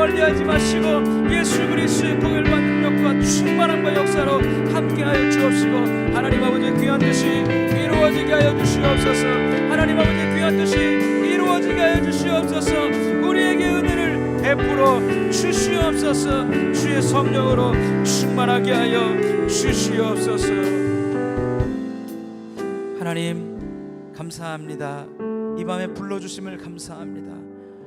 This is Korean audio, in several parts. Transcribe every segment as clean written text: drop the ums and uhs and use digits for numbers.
멀리하지 마시고 예수 그리스도의 보혈과 능력과 충만함과 역사로 함께하여 주옵시고, 하나님 아버지 귀한 뜻이 이루어지게 하여 주시옵소서. 하나님 아버지 귀한 뜻이 이루어지게 하여 주시옵소서. 우리에게 은혜를 베풀어 주시옵소서. 주의 성령으로 충만하게 하여 주시옵소서. 하나님 감사합니다. 이 밤에 불러주심을 감사합니다.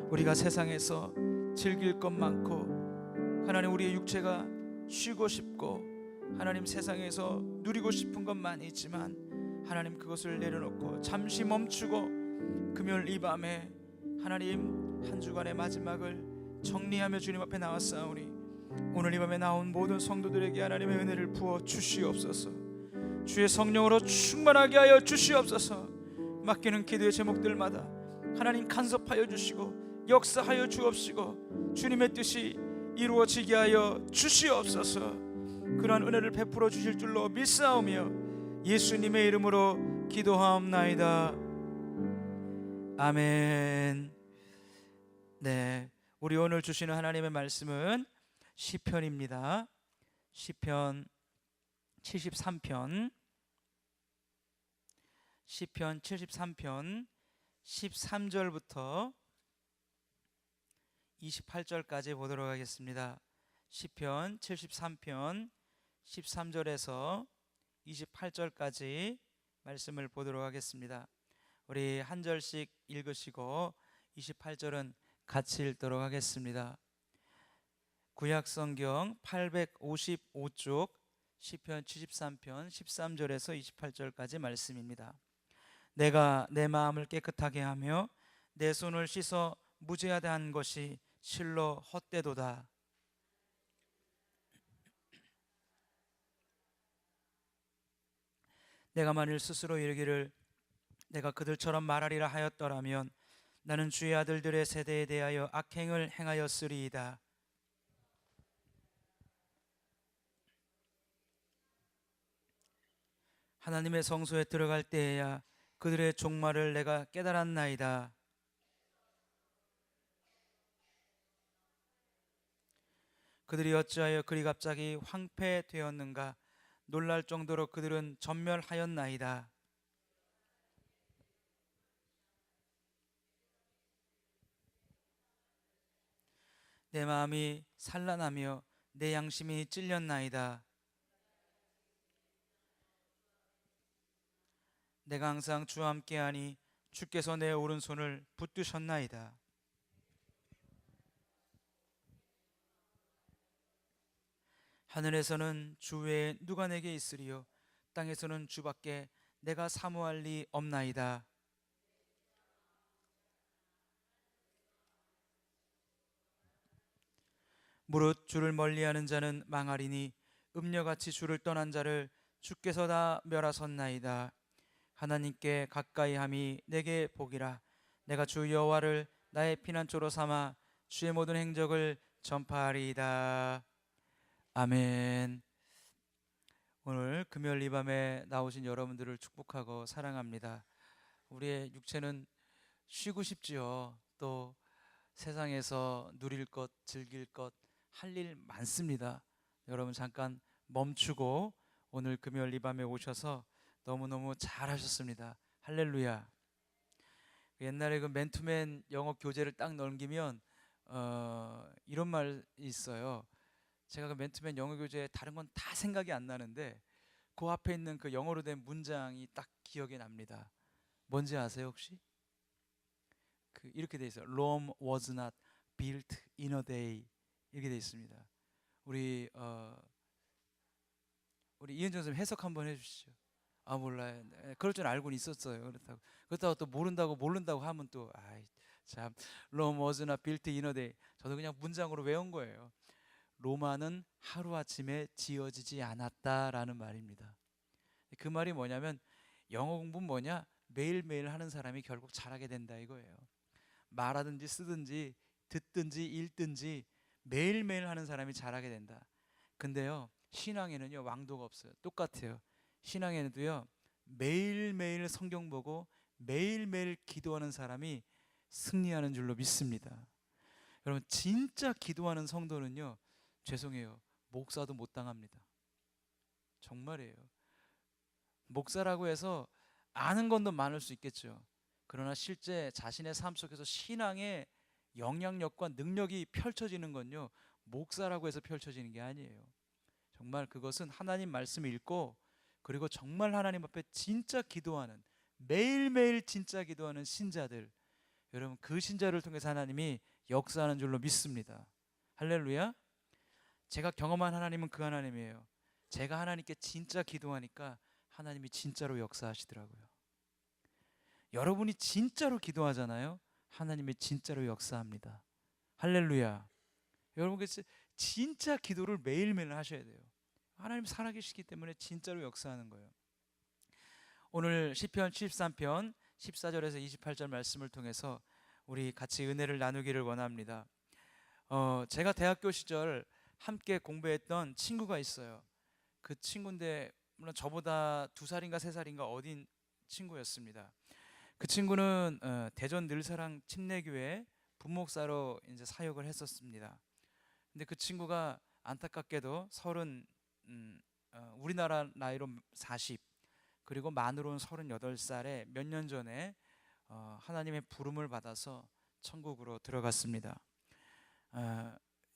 우리가 세상에서 즐길 것 많고, 하나님 우리의 육체가 쉬고 싶고, 하나님 세상에서 누리고 싶은 것 많이 있지만, 하나님 그것을 내려놓고 잠시 멈추고 금요일 이 밤에 하나님 한 주간의 마지막을 정리하며 주님 앞에 나왔사오니, 오늘 이 밤에 나온 모든 성도들에게 하나님의 은혜를 부어 주시옵소서. 주의 성령으로 충만하게 하여 주시옵소서. 맡기는 기도의 제목들마다 하나님 간섭하여 주시고 역사하여 주옵시고, 주님의 뜻이 이루어지게 하여 주시옵소서. 그러한 은혜를 베풀어 주실 줄로 믿사오며 예수님의 이름으로 기도하옵나이다. 아멘. 네, 우리 오늘 주시는 하나님의 말씀은 시편입니다. 시편 73편 13절부터 28절까지 보도록 하겠습니다. 시편 73편 13절에서 28절까지 말씀을 보도록 하겠습니다. 우리 한 절씩 읽으시고 28절은 같이 읽도록 하겠습니다. 구약성경 855쪽 시편 73편 13절에서 28절까지 말씀입니다. 내가 내 마음을 깨끗하게 하며 내 손을 씻어 무죄하다 한 것이 실로 헛되도다. 내가 만일 스스로 이르기를 내가 그들처럼 말하리라 하였더라면 나는 주의 아들들의 세대에 대하여 악행을 행하였으리이다. 하나님의 성소에 들어갈 때에야 그들의 종말을 내가 깨달았나이다. 그들이 어찌하여 그리 갑자기 황폐되었는가? 놀랄 정도로 그들은 전멸하였나이다. 내 마음이 산란하며 내 양심이 찔렸나이다. 내가 항상 주와 함께하니 주께서 내 오른손을 붙드셨나이다. 하늘에서는 주 외에 누가 내게 있으리요? 땅에서는 주밖에 내가 사모할 리 없나이다. 무릇 주를 멀리하는 자는 망하리니 음녀같이 주를 떠난 자를 주께서 다 멸하셨나이다. 하나님께 가까이함이 내게 복이라. 내가 주 여호와를 나의 피난처로 삼아 주의 모든 행적을 전파하리이다. 아멘. 오늘 금요일 이 밤에 나오신 여러분들을 축복하고 사랑합니다. 우리의 육체는 쉬고 싶지요. 또 세상에서 누릴 것, 즐길 것, 할 일 많습니다. 여러분 잠깐 멈추고 오늘 금요일 이 밤에 오셔서 너무너무 잘하셨습니다. 할렐루야. 옛날에 그 맨투맨 영어 교재를 딱 넘기면 이런 말이 있어요. 제가 그 맨투맨 영어 교재에 다른 건 다 생각이 안 나는데 그 앞에 있는 그 영어로 된 문장이 딱 기억에 납니다. 뭔지 아세요 혹시? 이렇게 돼 있어요. Rome was not built in a day. 이렇게 돼 있습니다. 우리 이은정 선생님 해석 한번 해주시죠. 아 몰라요. 그럴 줄 알고는 있었어요. 그렇다고 또 모른다고 하면 또 참 Rome was not built in a day. 저도 그냥 문장으로 외운 거예요. 로마는 하루아침에 지어지지 않았다라는 말입니다. 그 말이 뭐냐면 영어 공부는 뭐냐? 매일매일 하는 사람이 결국 잘하게 된다 이거예요. 말하든지 쓰든지 듣든지 읽든지 매일매일 하는 사람이 잘하게 된다. 근데요 신앙에는요 왕도가 없어요. 똑같아요. 신앙에도요 매일매일 성경 보고 매일매일 기도하는 사람이 승리하는 줄로 믿습니다. 여러분, 진짜 기도하는 성도는요, 죄송해요, 목사도 못 당합니다. 정말이에요. 목사라고 해서 아는 건 더 많을 수 있겠죠. 그러나 실제 자신의 삶 속에서 신앙의 영향력과 능력이 펼쳐지는 건요, 목사라고 해서 펼쳐지는 게 아니에요. 정말 그것은 하나님 말씀을 읽고, 그리고 정말 하나님 앞에 진짜 기도하는, 매일매일 진짜 기도하는 신자들, 여러분, 그 신자를 통해서 하나님이 역사하는 줄로 믿습니다. 할렐루야. 제가 경험한 하나님은 그 하나님이에요. 제가 하나님께 진짜 기도하니까 하나님이 진짜로 역사하시더라고요. 여러분이 진짜로 기도하잖아요, 하나님이 진짜로 역사합니다. 할렐루야. 여러분께서 진짜 기도를 매일매일 하셔야 돼요. 하나님 살아계시기 때문에 진짜로 역사하는 거예요. 오늘 시편 73편 14절에서 28절 말씀을 통해서 우리 같이 은혜를 나누기를 원합니다. 제가 대학교 시절 함께 공부했던 친구가 있어요. 그 친구인데 물론 저보다 2살인가 3살인가 어린 친구였습니다. 그 친구는 대전 늘사랑 침례교회 부목사로 이제 사역을 했었습니다. 근데 그 친구가 안타깝게도 우리나라 나이로 40, 그리고 만으로는 38살에 몇 년 전에 하나님의 부름을 받아서 천국으로 들어갔습니다.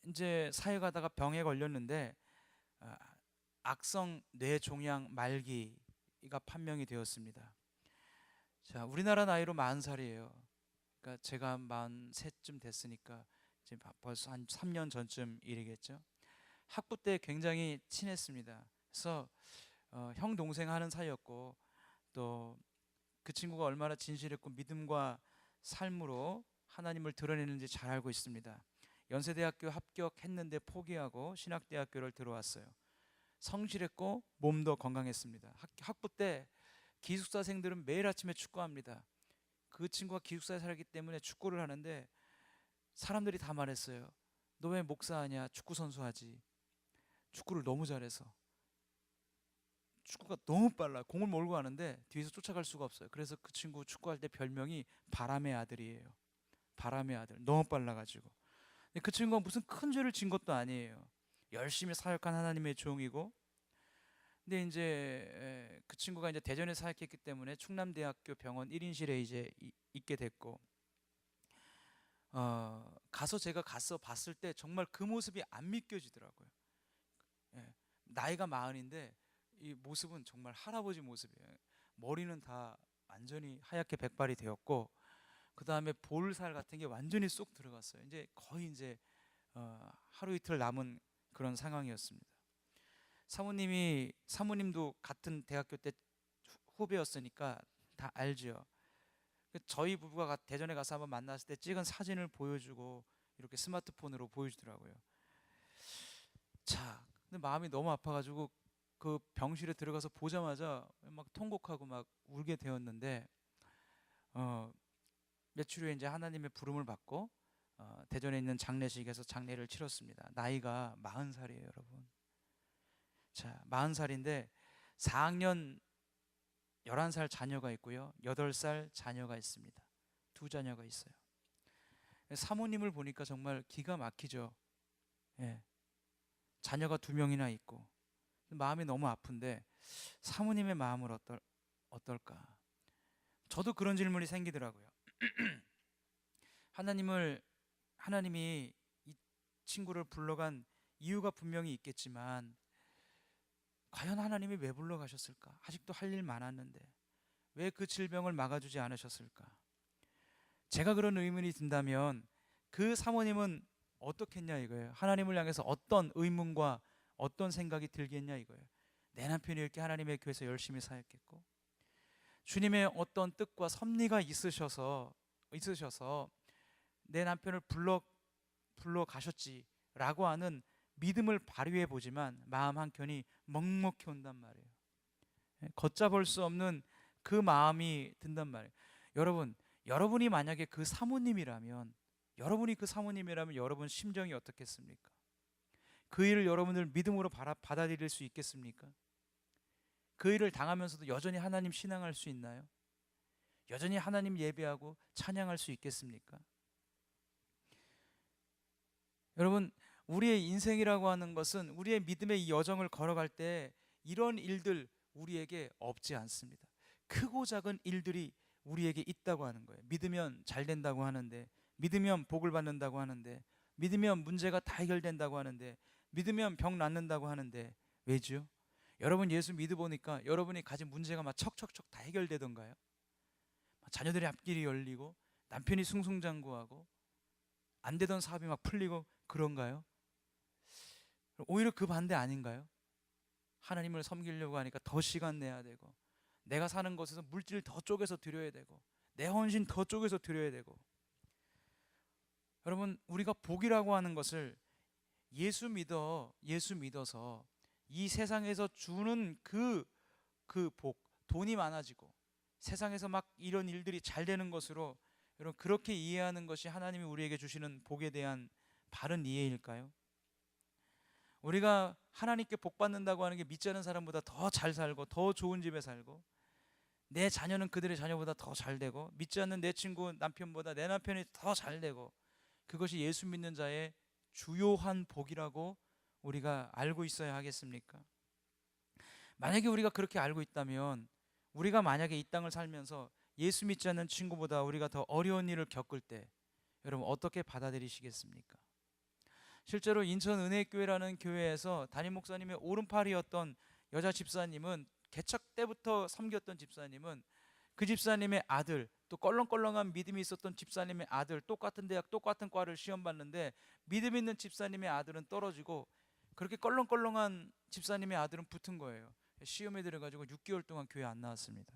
이제 사역하다가 병에 걸렸는데 악성 뇌종양 말기가 판명이 되었습니다. 자, 우리나라 나이로 40살이에요. 그러니까 제가 43쯤 됐으니까 지금 벌써 한 3년 전쯤 일이겠죠. 학부 때 굉장히 친했습니다. 그래서 형 동생 하는 사이였고, 또 그 친구가 얼마나 진실했고 믿음과 삶으로 하나님을 드러내는지 잘 알고 있습니다. 연세대학교 합격했는데 포기하고 신학대학교를 들어왔어요. 성실했고 몸도 건강했습니다. 학부 때 기숙사생들은 매일 아침에 축구합니다. 그 친구가 기숙사에 살기 때문에 축구를 하는데 사람들이 다 말했어요. 너 왜 목사하냐? 축구 선수 하지. 축구를 너무 잘해서. 축구가 너무 빨라. 공을 몰고 가는데 뒤에서 쫓아갈 수가 없어요. 그래서 그 친구 축구할 때 별명이 바람의 아들이에요. 바람의 아들. 너무 빨라가지고. 근데 그 친구가 무슨 큰 죄를 진 것도 아니에요. 열심히 사역한 하나님의 종이고. 근데 이제 그 친구가 이제 대전에 사역했기 때문에 충남대학교 병원 1인실에 이제 있게 됐고, 가서 제가 가서 봤을 때 정말 그 모습이 안 믿겨지더라고요. 예, 나이가 40인데 이 모습은 정말 할아버지 모습이에요. 머리는 다 완전히 하얗게 백발이 되었고, 그 다음에 볼살 같은 게 완전히 쏙 들어갔어요. 이제 거의 이제 하루 이틀 남은 그런 상황이었습니다. 사모님도 같은 대학교 때 후배였으니까 다 알죠. 저희 부부가 대전에 가서 한번 만났을 때 찍은 사진을 보여주고 이렇게 스마트폰으로 보여주더라고요. 자, 근데 마음이 너무 아파가지고 그 병실에 들어가서 보자마자 막 통곡하고 막 울게 되었는데, 며칠 후에 이제 하나님의 부름을 받고 대전에 있는 장례식에서 장례를 치렀습니다. 나이가 40살이에요, 여러분. 자, 40살인데 4학년 11살 자녀가 있고요, 8살 자녀가 있습니다. 2자녀가 있어요. 사모님을 보니까 정말 기가 막히죠. 예. 자녀가 2명이나 있고 마음이 너무 아픈데 사모님의 마음을 어떨까? 저도 그런 질문이 생기더라고요. 하나님이 이 친구를 불러간 이유가 분명히 있겠지만, 과연 하나님이 왜 불러가셨을까? 아직도 할 일 많았는데 왜 그 질병을 막아주지 않으셨을까? 제가 그런 의문이 든다면 그 사모님은 어떻겠냐 이거예요. 하나님을 향해서 어떤 의문과 어떤 생각이 들겠냐 이거예요. 내 남편이 이렇게 하나님의 교회에서 열심히 사역했고, 주님의 어떤 뜻과 섭리가 있으셔서 내 남편을 불러 가셨지라고 하는 믿음을 발휘해 보지만 마음 한켠이 먹먹히 온단 말이에요. 걷잡을 수 없는 그 마음이 든단 말이에요. 여러분이 만약에 그 사모님이라면 여러분 심정이 어떻겠습니까? 그 일을 여러분들 믿음으로 받아들일 수 있겠습니까? 그 일을 당하면서도 여전히 하나님 신앙할 수 있나요? 여전히 하나님 예배하고 찬양할 수 있겠습니까? 여러분, 우리의 인생이라고 하는 것은 우리의 믿음의 이 여정을 걸어갈 때 이런 일들 우리에게 없지 않습니다. 크고 작은 일들이 우리에게 있다고 하는 거예요. 믿으면 잘 된다고 하는데, 믿으면 복을 받는다고 하는데, 믿으면 문제가 다 해결된다고 하는데, 믿으면 병 낫는다고 하는데, 왜죠? 여러분, 예수 믿어보니까 여러분이 가진 문제가 막 척척척 다 해결되던가요? 자녀들의 앞길이 열리고 남편이 승승장구하고 안 되던 사업이 막 풀리고 그런가요? 오히려 그 반대 아닌가요? 하나님을 섬기려고 하니까 더 시간 내야 되고, 내가 사는 것에서 물질 더 쪼개서 드려야 되고, 내 헌신 더 쪼개서 드려야 되고. 여러분, 우리가 복이라고 하는 것을 예수 믿어서 이 세상에서 주는 그 복, 돈이 많아지고 세상에서 막 이런 일들이 잘 되는 것으로, 여러분, 그렇게 이해하는 것이 하나님이 우리에게 주시는 복에 대한 바른 이해일까요? 우리가 하나님께 복 받는다고 하는 게 믿지 않는 사람보다 더 잘 살고 더 좋은 집에 살고, 내 자녀는 그들의 자녀보다 더 잘 되고, 믿지 않는 내 친구 남편보다 내 남편이 더 잘 되고, 그것이 예수 믿는 자의 주요한 복이라고 우리가 알고 있어야 하겠습니까? 만약에 우리가 그렇게 알고 있다면, 우리가 만약에 이 땅을 살면서 예수 믿지 않는 친구보다 우리가 더 어려운 일을 겪을 때 여러분 어떻게 받아들이시겠습니까? 실제로 인천 은혜교회라는 교회에서 담임 목사님의 오른팔이었던 여자 집사님은, 개척 때부터 섬겼던 집사님은, 그 집사님의 아들, 또 껄렁껄렁한 믿음이 있었던 집사님의 아들, 똑같은 대학 똑같은 과를 시험 봤는데 믿음 있는 집사님의 아들은 떨어지고, 그렇게 껄렁껄렁한 집사님의 아들은 붙은 거예요. 시험에 들어가지고 6개월 동안 교회 안 나왔습니다.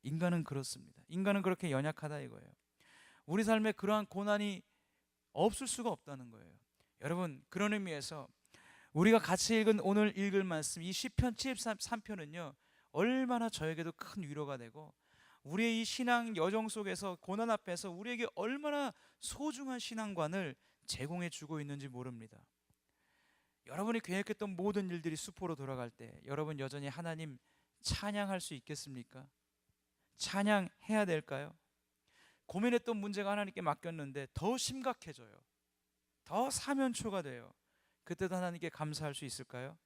인간은 그렇습니다. 인간은 그렇게 연약하다 이거예요. 우리 삶에 그러한 고난이 없을 수가 없다는 거예요. 여러분, 그런 의미에서 우리가 같이 읽은 오늘 읽을 말씀, 이 시편 73편은요 얼마나 저에게도 큰 위로가 되고, 우리의 이 신앙 여정 속에서 고난 앞에서 우리에게 얼마나 소중한 신앙관을 제공해 주고 있는지 모릅니다. 여러분이 계획했던 모든 일들이 수포로 돌아갈 때 여러분 여전히 하나님 찬양할 수 있겠습니까? 찬양해야 될까요? 고민했던 문제가 하나님께 맡겼는데 더 심각해져요. 더 사면초가 돼요. 그때도 하나님께 감사할 수 있을까요?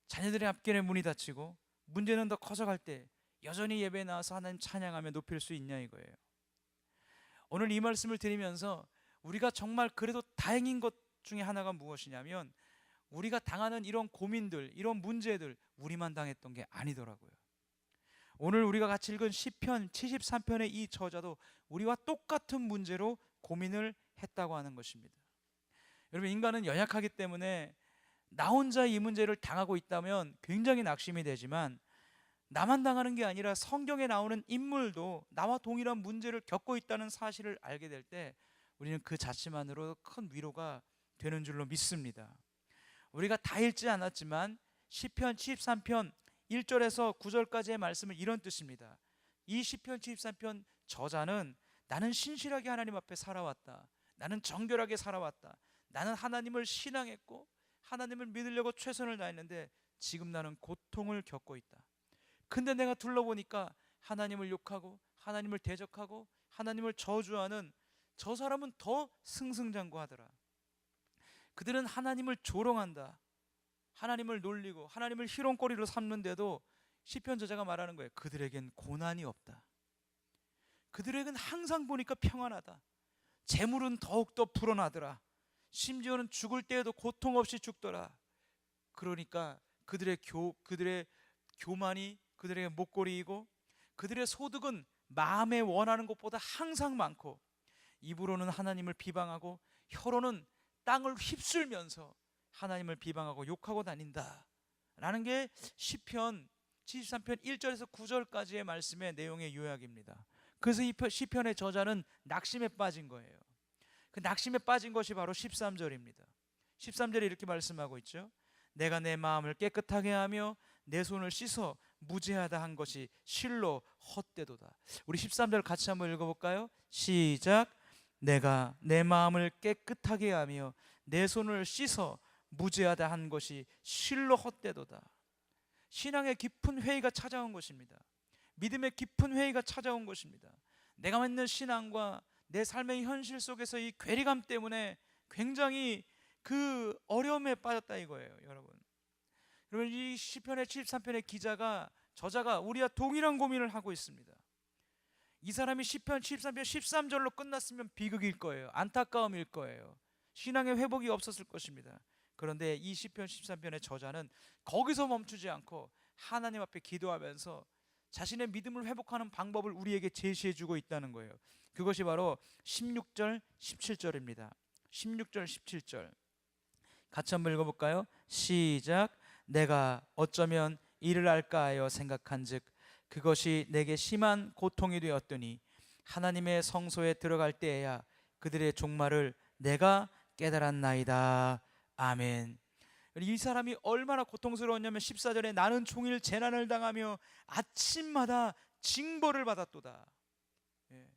자녀들의 앞길에 문이 닫히고 문제는 더 커져갈 때 여전히 예배에 나와서 하나님 찬양하며 높일 수 있냐 이거예요. 오늘 이 말씀을 드리면서 우리가 정말 그래도 다행인 것 중에 하나가 무엇이냐면, 우리가 당하는 이런 고민들, 이런 문제들 우리만 당했던 게 아니더라고요. 오늘 우리가 같이 읽은 시편 73편의 이 저자도 우리와 똑같은 문제로 고민을 했다고 하는 것입니다. 여러분, 인간은 연약하기 때문에 나 혼자 이 문제를 당하고 있다면 굉장히 낙심이 되지만, 나만 당하는 게 아니라 성경에 나오는 인물도 나와 동일한 문제를 겪고 있다는 사실을 알게 될 때 우리는 그 자체만으로 큰 위로가 되는 줄로 믿습니다. 우리가 다 읽지 않았지만 시편 73편 1절에서 9절까지의 말씀은 이런 뜻입니다. 이 시편 73편 저자는 나는 신실하게 하나님 앞에 살아왔다, 나는 정결하게 살아왔다, 나는 하나님을 신앙했고 하나님을 믿으려고 최선을 다했는데 지금 나는 고통을 겪고 있다. 근데 내가 둘러보니까 하나님을 욕하고 하나님을 대적하고 하나님을 저주하는 저 사람은 더 승승장구하더라. 그들은 하나님을 조롱한다, 하나님을 놀리고 하나님을 희롱거리로 삼는데도 시편 저자가 말하는 거예요. 그들에겐 고난이 없다. 그들에겐 항상 보니까 평안하다. 재물은 더욱더 불어나더라. 심지어는 죽을 때에도 고통 없이 죽더라. 그러니까 그들의 교만이 그들에게 목걸이이고, 그들의 소득은 마음에 원하는 것보다 항상 많고, 입으로는 하나님을 비방하고 혀로는 땅을 휩쓸면서 하나님을 비방하고 욕하고 다닌다 라는 게 시편 73편 1절에서 9절까지의 말씀의 내용의 요약입니다. 그래서 이 시편의 저자는 낙심에 빠진 거예요. 그 낙심에 빠진 것이 바로 13절입니다. 13절에 이렇게 말씀하고 있죠. 내가 내 마음을 깨끗하게 하며 내 손을 씻어 무죄하다 한 것이 실로 헛되도다. 우리 13절 같이 한번 읽어볼까요? 시작. 내가 내 마음을 깨끗하게 하며 내 손을 씻어 무죄하다 한 것이 실로 헛되도다. 신앙의 깊은 회의가 찾아온 것입니다. 믿음의 깊은 회의가 찾아온 것입니다. 내가 믿는 신앙과 내 삶의 현실 속에서 이 괴리감 때문에 굉장히 그 어려움에 빠졌다 이거예요, 여러분. 여러분, 이 시편의 73편의 저자가 우리와 동일한 고민을 하고 있습니다. 이 사람이 시편 73편 13절로 끝났으면 비극일 거예요. 안타까움일 거예요. 신앙의 회복이 없었을 것입니다. 그런데 이 시편 13편의 저자는 거기서 멈추지 않고 하나님 앞에 기도하면서 자신의 믿음을 회복하는 방법을 우리에게 제시해 주고 있다는 거예요. 그것이 바로 16절 17절입니다 16절 17절 같이 한번 읽어볼까요? 시작. 내가 어쩌면 이를 알까 하여 생각한즉 그것이 내게 심한 고통이 되었더니 하나님의 성소에 들어갈 때에야 그들의 종말을 내가 깨달았나이다. 아멘. 이 사람이 얼마나 고통스러웠냐면 14절에 나는 종일 재난을 당하며 아침마다 징벌을 받았도다. 예.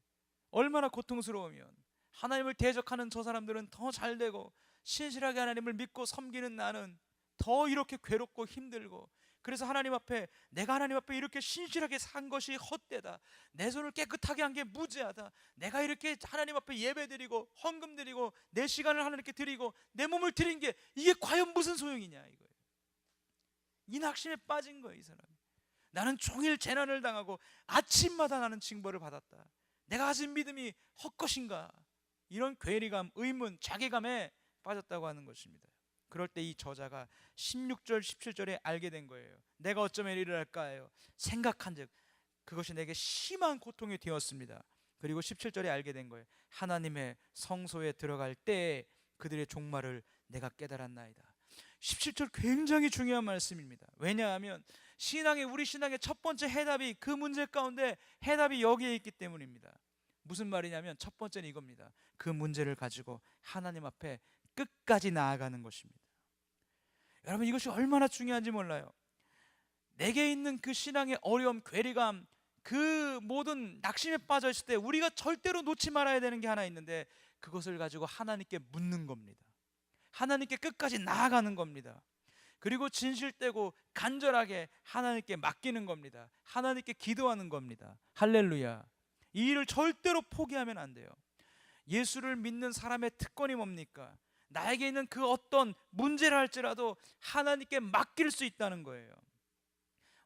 얼마나 고통스러우면 하나님을 대적하는 저 사람들은 더 잘되고 신실하게 하나님을 믿고 섬기는 나는 더 이렇게 괴롭고 힘들고, 그래서 내가 하나님 앞에 이렇게 신실하게 산 것이 헛되다. 내 손을 깨끗하게 한 게 무죄하다. 내가 이렇게 하나님 앞에 예배드리고 헌금드리고 내 시간을 하나님께 드리고 내 몸을 드린 게 이게 과연 무슨 소용이냐 이거예요. 이 낙심에 빠진 거예요, 이 사람이. 나는 종일 재난을 당하고 아침마다 나는 징벌을 받았다. 내가 가진 믿음이 헛것인가? 이런 괴리감, 의문, 자괴감에 빠졌다고 하는 것입니다. 그럴 때 이 저자가 16절 17절에 알게 된 거예요. 내가 어쩌면 이를 할까요? 생각한즉 그것이 내게 심한 고통이 되었습니다. 그리고 17절에 알게 된 거예요. 하나님의 성소에 들어갈 때 그들의 종말을 내가 깨달았나이다. 17절 굉장히 중요한 말씀입니다. 왜냐하면 우리 신앙의 첫 번째 해답이, 그 문제 가운데 해답이 여기에 있기 때문입니다. 무슨 말이냐면 첫 번째는 이겁니다. 그 문제를 가지고 하나님 앞에 끝까지 나아가는 것입니다. 여러분, 이것이 얼마나 중요한지 몰라요. 내게 있는 그 신앙의 어려움, 괴리감, 그 모든 낙심에 빠져 있을 때 우리가 절대로 놓지 말아야 되는 게 하나 있는데, 그것을 가지고 하나님께 묻는 겁니다. 하나님께 끝까지 나아가는 겁니다. 그리고 진실되고 간절하게 하나님께 맡기는 겁니다. 하나님께 기도하는 겁니다. 할렐루야. 이 일을 절대로 포기하면 안 돼요. 예수를 믿는 사람의 특권이 뭡니까? 나에게 있는 그 어떤 문제를 할지라도 하나님께 맡길 수 있다는 거예요.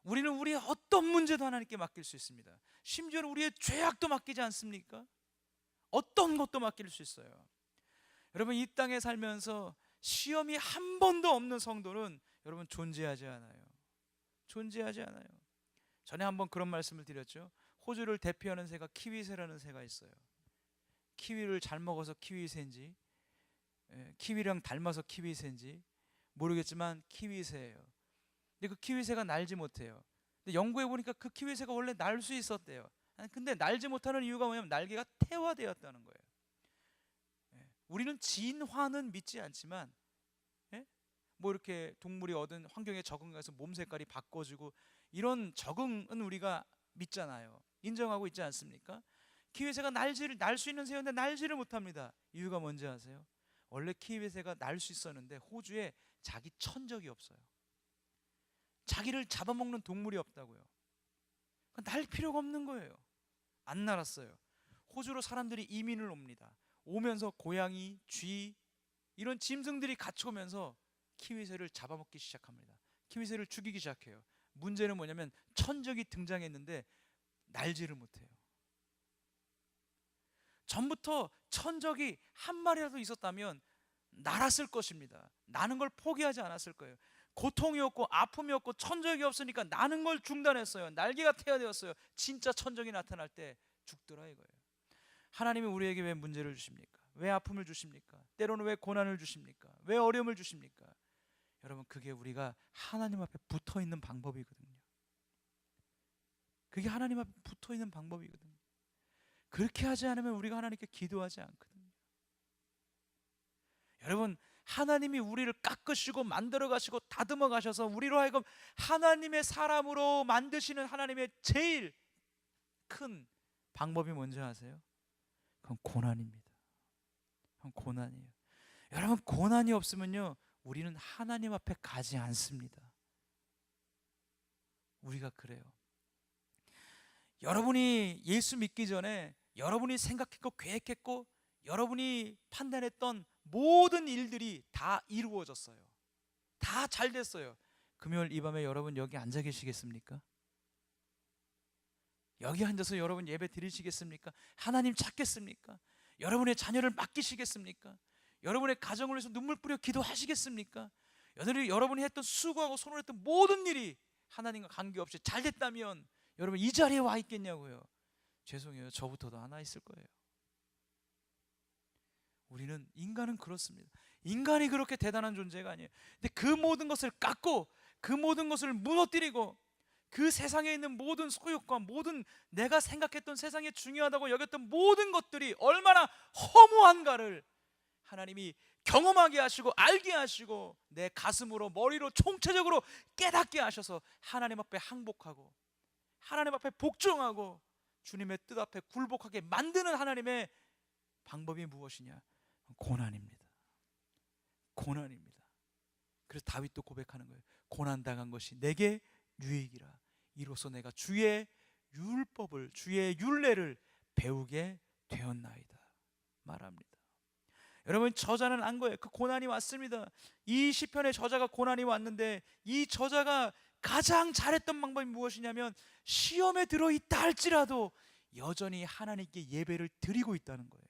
우리는 우리의 어떤 문제도 하나님께 맡길 수 있습니다. 심지어는 우리의 죄악도 맡기지 않습니까? 어떤 것도 맡길 수 있어요. 여러분, 이 땅에 살면서 시험이 한 번도 없는 성도는 여러분 존재하지 않아요. 존재하지 않아요. 전에 한번 그런 말씀을 드렸죠. 호주를 대표하는 새가 키위새라는 새가 있어요. 키위를 잘 먹어서 키위새인지 키위랑 닮아서 키위새인지 모르겠지만 키위새예요. 근데 그 키위새가 날지 못해요. 근데 연구해 보니까 그 키위새가 원래 날 수 있었대요. 근데 날지 못하는 이유가 뭐냐면 날개가 태화되었다는 거예요. 우리는 진화는 믿지 않지만 뭐 이렇게 동물이 얻은 환경에 적응해서 몸 색깔이 바꿔지고 이런 적응은 우리가 믿잖아요. 인정하고 있지 않습니까? 키위새가 날 수 있는 새였는데 날지를 못합니다. 이유가 뭔지 아세요? 원래 키위새가 날 수 있었는데 호주에 자기 천적이 없어요. 자기를 잡아먹는 동물이 없다고요. 날 필요가 없는 거예요. 안 날았어요. 호주로 사람들이 이민을 옵니다. 오면서 고양이, 쥐 이런 짐승들이 같이 오면서 키위새를 잡아먹기 시작합니다. 키위새를 죽이기 시작해요. 문제는 뭐냐면 천적이 등장했는데 날지를 못해요. 전부터 천적이 한 마리라도 있었다면 날았을 것입니다. 나는 걸 포기하지 않았을 거예요. 고통이 없고 아픔이 없고 천적이 없으니까 나는 걸 중단했어요. 날개가 태워되었어요. 진짜 천적이 나타날 때 죽더라 이거예요. 하나님이 우리에게 왜 문제를 주십니까? 왜 아픔을 주십니까? 때로는 왜 고난을 주십니까? 왜 어려움을 주십니까? 여러분, 그게 우리가 하나님 앞에 붙어있는 방법이거든요. 그게 하나님 앞에 붙어있는 방법이거든요. 그렇게 하지 않으면 우리가 하나님께 기도하지 않거든요. 여러분, 하나님이 우리를 깎으시고 만들어 가시고 다듬어 가셔서 우리로 하여금 하나님의 사람으로 만드시는 하나님의 제일 큰 방법이 뭔지 아세요? 그건 고난입니다. 그건 고난이에요. 여러분, 고난이 없으면요 우리는 하나님 앞에 가지 않습니다. 우리가 그래요. 여러분이 예수 믿기 전에 여러분이 생각했고 계획했고 여러분이 판단했던 모든 일들이 다 이루어졌어요. 다 잘 됐어요. 금요일 이 밤에 여러분 여기 앉아 계시겠습니까? 여기 앉아서 여러분 예배 드리시겠습니까? 하나님 찾겠습니까? 여러분의 자녀를 맡기시겠습니까? 여러분의 가정을 위해서 눈물 뿌려 기도하시겠습니까? 여러분이 했던 수고하고 손을 했던 모든 일이 하나님과 관계없이 잘 됐다면 여러분 이 자리에 와 있겠냐고요. 죄송해요. 저부터도 하나 있을 거예요. 우리는 인간은 그렇습니다. 인간이 그렇게 대단한 존재가 아니에요. 근데 그 모든 것을 깎고 그 모든 것을 무너뜨리고 그 세상에 있는 모든 소욕과 모든 내가 생각했던 세상에 중요하다고 여겼던 모든 것들이 얼마나 허무한가를 하나님이 경험하게 하시고 알게 하시고 내 가슴으로 머리로 총체적으로 깨닫게 하셔서 하나님 앞에 항복하고 하나님 앞에 복종하고 주님의 뜻 앞에 굴복하게 만드는 하나님의 방법이 무엇이냐? 고난입니다. 고난입니다. 그래서 다윗도 고백하는 거예요. 고난당한 것이 내게 유익이라. 이로써 내가 주의 율법을, 주의 율례를 배우게 되었나이다 말합니다. 여러분, 저자는 안 거예요. 그 고난이 왔습니다. 이 시편의 저자가 고난이 왔는데 이 저자가 가장 잘했던 방법이 무엇이냐면 시험에 들어있다 할지라도 여전히 하나님께 예배를 드리고 있다는 거예요.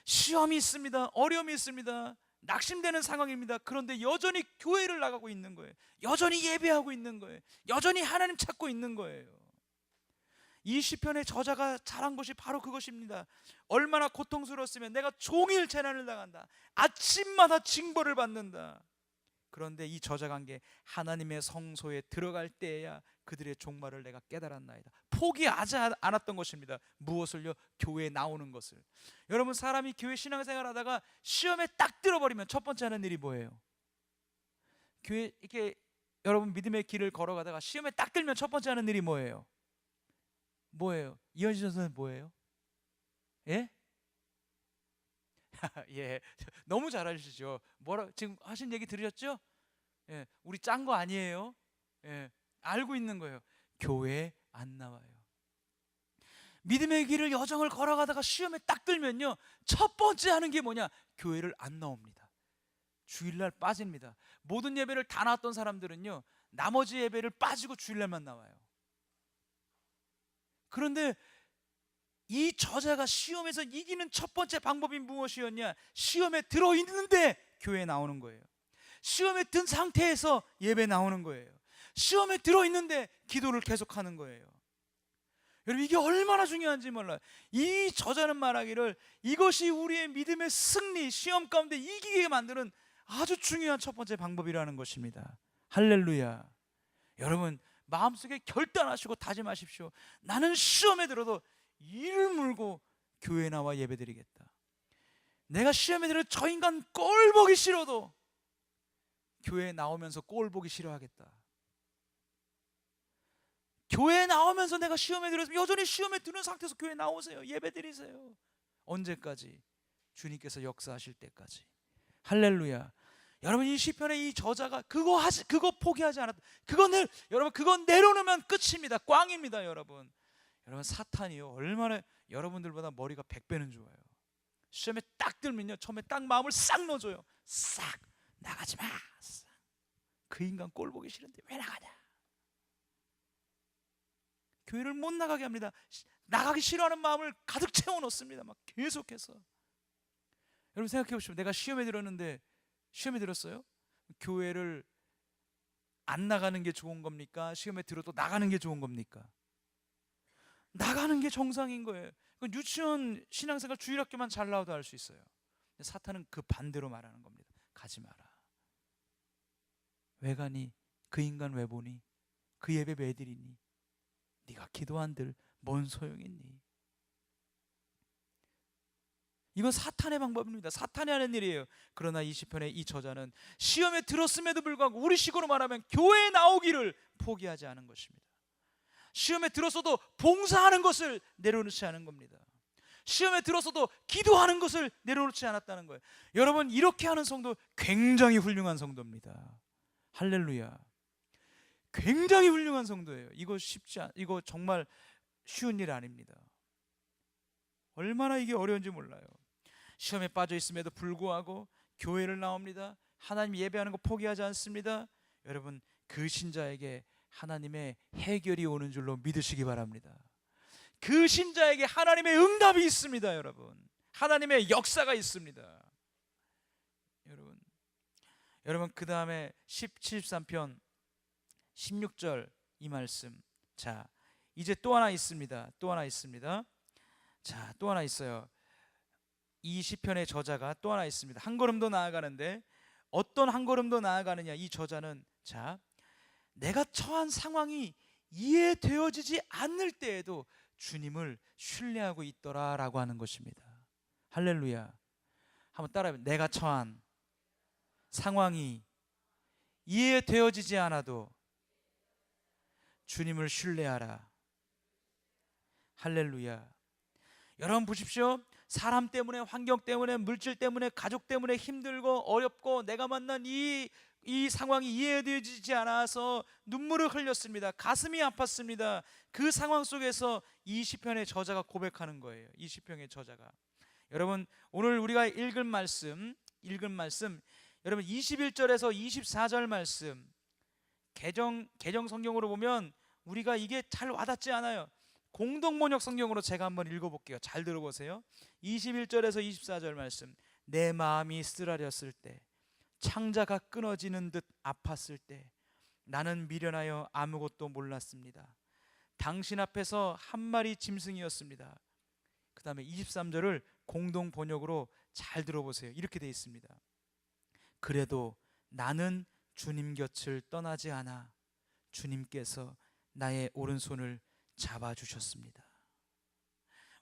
시험이 있습니다. 어려움이 있습니다. 낙심되는 상황입니다. 그런데 여전히 교회를 나가고 있는 거예요. 여전히 예배하고 있는 거예요. 여전히 하나님 찾고 있는 거예요. 이 시편의 저자가 잘한 것이 바로 그것입니다. 얼마나 고통스러웠으면 내가 종일 재난을 당한다. 아침마다 징벌을 받는다. 그런데 이 저자가 한 게 하나님의 성소에 들어갈 때에야 그들의 종말을 내가 깨달았나이다. 포기하지 않았던 것입니다. 무엇을요? 교회에 나오는 것을. 여러분, 사람이 교회 신앙생활 하다가 시험에 딱 들어버리면 첫 번째 하는 일이 뭐예요? 교회 이렇게 여러분 믿음의 길을 걸어가다가 시험에 딱 들면 첫 번째 하는 일이 뭐예요? 뭐예요? 이현진 선생님 뭐예요? 예? 예, 너무 잘 아시죠? 뭐라 지금 하신 얘기 들으셨죠? 예, 우리 짠 거 아니에요. 예, 알고 있는 거예요. 교회에 안 나와요. 믿음의 길을 여정을 걸어가다가 시험에 딱 들면요, 첫 번째 하는 게 뭐냐? 교회를 안 나옵니다. 주일날 빠집니다. 모든 예배를 다 나왔던 사람들은요, 나머지 예배를 빠지고 주일날만 나와요. 그런데 이 저자가 시험에서 이기는 첫 번째 방법이 무엇이었냐? 시험에 들어있는데 교회에 나오는 거예요. 시험에 든 상태에서 예배 나오는 거예요. 시험에 들어있는데 기도를 계속하는 거예요. 여러분, 이게 얼마나 중요한지 몰라요. 이 저자는 말하기를 이것이 우리의 믿음의 승리, 시험 가운데 이기게 만드는 아주 중요한 첫 번째 방법이라는 것입니다. 할렐루야. 여러분, 마음속에 결단하시고 다짐하십시오. 나는 시험에 들어도 이를 물고 교회에 나와 예배드리겠다. 내가 시험에 들어 저 인간 꼴 보기 싫어도 교회에 나오면서 꼴 보기 싫어하겠다. 교회에 나오면서 내가 시험에 들어서 여전히 시험에 드는 상태에서 교회에 나오세요. 예배드리세요. 언제까지? 주님께서 역사하실 때까지. 할렐루야. 여러분, 이 시편의 이 저자가 그거 포기하지 않았다. 여러분, 그거 내려놓으면 끝입니다. 꽝입니다. 여러분, 사탄이요, 얼마나 여러분들보다 머리가 100배는 좋아요. 시험에 딱 들면요, 처음에 딱 마음을 싹 넣어줘요. 싹 나가지 마. 그 인간 꼴 보기 싫은데 왜 나가냐? 교회를 못 나가게 합니다. 나가기 싫어하는 마음을 가득 채워 넣습니다. 막 계속해서. 여러분, 생각해 보시면 내가 시험에 들었어요? 교회를 안 나가는 게 좋은 겁니까? 시험에 들어도 나가는 게 좋은 겁니까? 나가는 게 정상인 거예요. 유치원 신앙생활 주일학교만 잘 나와도 할 수 있어요. 사탄은 그 반대로 말하는 겁니다. 가지 마라. 왜 가니? 그 인간 왜 보니? 그 예배 왜 드리니? 네가 기도한들 뭔 소용있니? 이건 사탄의 방법입니다. 사탄이 하는 일이에요. 그러나 이 시편의 이 저자는 시험에 들었음에도 불구하고 우리식으로 말하면 교회에 나오기를 포기하지 않은 것입니다. 시험에 들었어도 봉사하는 것을 내려놓지 않은 겁니다. 시험에 들었어도 기도하는 것을 내려놓지 않았다는 거예요. 여러분, 이렇게 하는 성도 굉장히 훌륭한 성도입니다. 할렐루야. 굉장히 훌륭한 성도예요. 이거 정말 쉬운 일 아닙니다. 얼마나 이게 어려운지 몰라요. 시험에 빠져 있음에도 불구하고 교회를 나옵니다. 하나님 예배하는 거 포기하지 않습니다. 여러분, 그 신자에게 하나님의 해결이 오는 줄로 믿으시기 바랍니다. 그 신자에게 하나님의 응답이 있습니다. 여러분, 하나님의 역사가 있습니다. 여러분 그 다음에 73편 16절 이 말씀. 자, 이제 또 하나 있습니다. 또 하나 있습니다. 자, 또 하나 있어요. 이 시편의 저자가 또 하나 있습니다. 한 걸음 더 나아가는데, 어떤 한 걸음 더 나아가느냐, 이 저자는, 자, 내가 처한 상황이 이해되어지지 않을 때에도 주님을 신뢰하고 있더라 라고 하는 것입니다. 할렐루야. 한번 따라해보세요. 내가 처한 상황이 이해되어지지 않아도 주님을 신뢰하라. 할렐루야. 여러분 보십시오. 사람 때문에, 환경 때문에, 물질 때문에, 가족 때문에 힘들고 어렵고 내가 만난 이 상황이 이해되어지지 않아서 눈물을 흘렸습니다. 가슴이 아팠습니다. 그 상황 속에서 이 시편의 저자가 고백하는 거예요. 이 시편의 저자가. 여러분, 오늘 우리가 읽은 말씀 여러분 21절에서 24절 말씀, 개정 성경으로 보면 우리가 이게 잘 와닿지 않아요. 공동번역 성경으로 제가 한번 읽어볼게요. 잘 들어보세요. 21절에서 24절 말씀. 내 마음이 쓰라렸을 때, 창자가 끊어지는 듯 아팠을 때, 나는 미련하여 아무것도 몰랐습니다. 당신 앞에서 한 마리 짐승이었습니다. 그 다음에 23절을 공동번역으로 잘 들어보세요. 이렇게 되어 있습니다. 그래도 나는 주님 곁을 떠나지 않아 주님께서 나의 오른손을 잡아주셨습니다.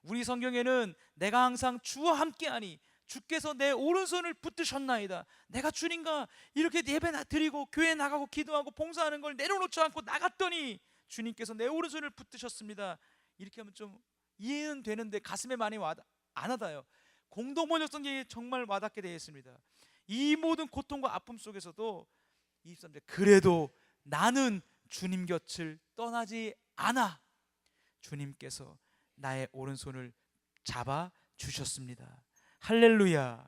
우리 성경에는 내가 항상 주와 함께하니 주께서 내 오른손을 붙드셨나이다. 내가 주님과 이렇게 예배 드리고 교회 나가고 기도하고 봉사하는 걸 내려놓지 않고 나갔더니 주님께서 내 오른손을 붙드셨습니다. 이렇게 하면 좀 이해는 되는데 가슴에 많이 안 와닿아요. 공동번역 성경이 정말 와닿게 되어 있습니다. 이 모든 고통과 아픔 속에서도 23절, 그래도 나는 주님 곁을 떠나지 않아 주님께서 나의 오른손을 잡아 주셨습니다. 할렐루야.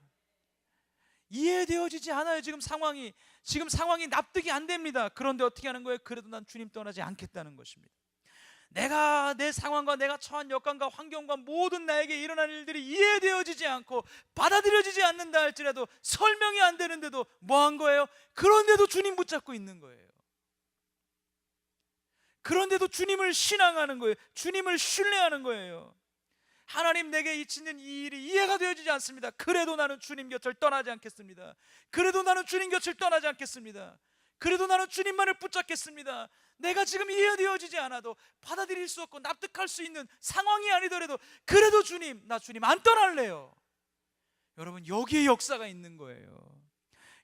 이해되어지지 않아요. 지금 상황이 납득이 안 됩니다. 그런데 어떻게 하는 거예요? 그래도 난 주님 떠나지 않겠다는 것입니다. 내가 내 상황과 내가 처한 여건과 환경과 모든 나에게 일어난 일들이 이해되어지지 않고 받아들여지지 않는다 할지라도, 설명이 안 되는데도 뭐 한 거예요? 그런데도 주님 붙잡고 있는 거예요. 그런데도 주님을 신앙하는 거예요. 주님을 신뢰하는 거예요. 하나님, 내게 있는 이 일이 이해가 되어지지 않습니다. 그래도 나는 주님 곁을 떠나지 않겠습니다. 그래도 나는 주님 곁을 떠나지 않겠습니다. 그래도 나는 주님만을 붙잡겠습니다. 내가 지금 이해되어지지 않아도, 받아들일 수 없고 납득할 수 있는 상황이 아니더라도 그래도 주님, 나 주님 안 떠날래요. 여러분, 여기에 역사가 있는 거예요.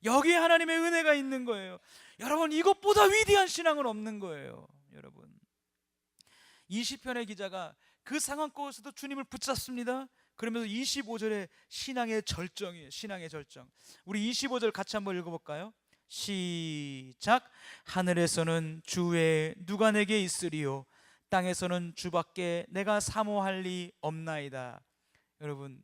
여기에 하나님의 은혜가 있는 거예요. 여러분, 이것보다 위대한 신앙은 없는 거예요. 여러분, 이 시편의 기자가 그 상황 속에서도 주님을 붙잡습니다. 그러면서 25절에 신앙의 절정이에요. 신앙의 절정. 우리 25절 같이 한번 읽어볼까요? 시작. 하늘에서는 주 외에 누가 내게 있으리요, 땅에서는 주밖에 내가 사모할 리 없나이다. 여러분,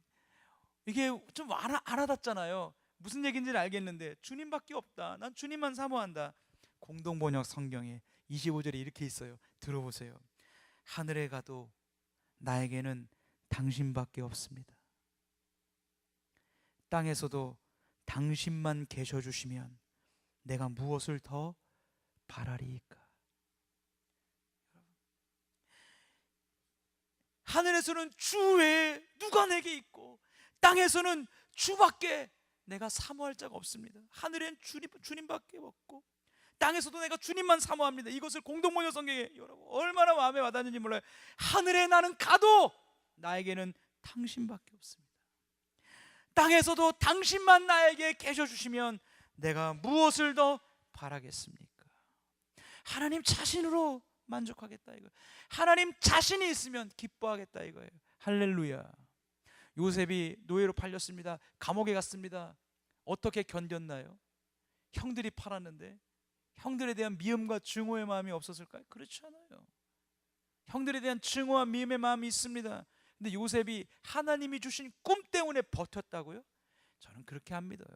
이게 좀 알아닿잖아요. 무슨 얘기인지는 알겠는데 주님밖에 없다, 난 주님만 사모한다. 공동번역 성경에 25절에 이렇게 있어요. 들어보세요. 하늘에 가도 나에게는 당신밖에 없습니다. 땅에서도 당신만 계셔주시면 내가 무엇을 더 바라리이까. 하늘에서는 주 외에 누가 내게 있고, 땅에서는 주밖에 내가 사모할 자가 없습니다. 하늘엔 주님밖에 없고, 땅에서도 내가 주님만 사모합니다. 이것을 공동번역 성경에 여러분 얼마나 마음에 와닿는지 몰라요. 하늘에 나는 가도 나에게는 당신밖에 없습니다. 땅에서도 당신만 나에게 계셔주시면 내가 무엇을 더 바라겠습니까? 하나님 자신으로 만족하겠다 이거예요. 하나님 자신이 있으면 기뻐하겠다 이거예요. 할렐루야. 요셉이 노예로 팔렸습니다. 감옥에 갔습니다. 어떻게 견뎠나요? 형들이 팔았는데 형들에 대한 미움과 증오의 마음이 없었을까요? 그렇지 않아요. 형들에 대한 증오와 미움의 마음이 있습니다. 근데 요셉이 하나님이 주신 꿈 때문에 버텼다고요? 저는 그렇게 안 믿어요.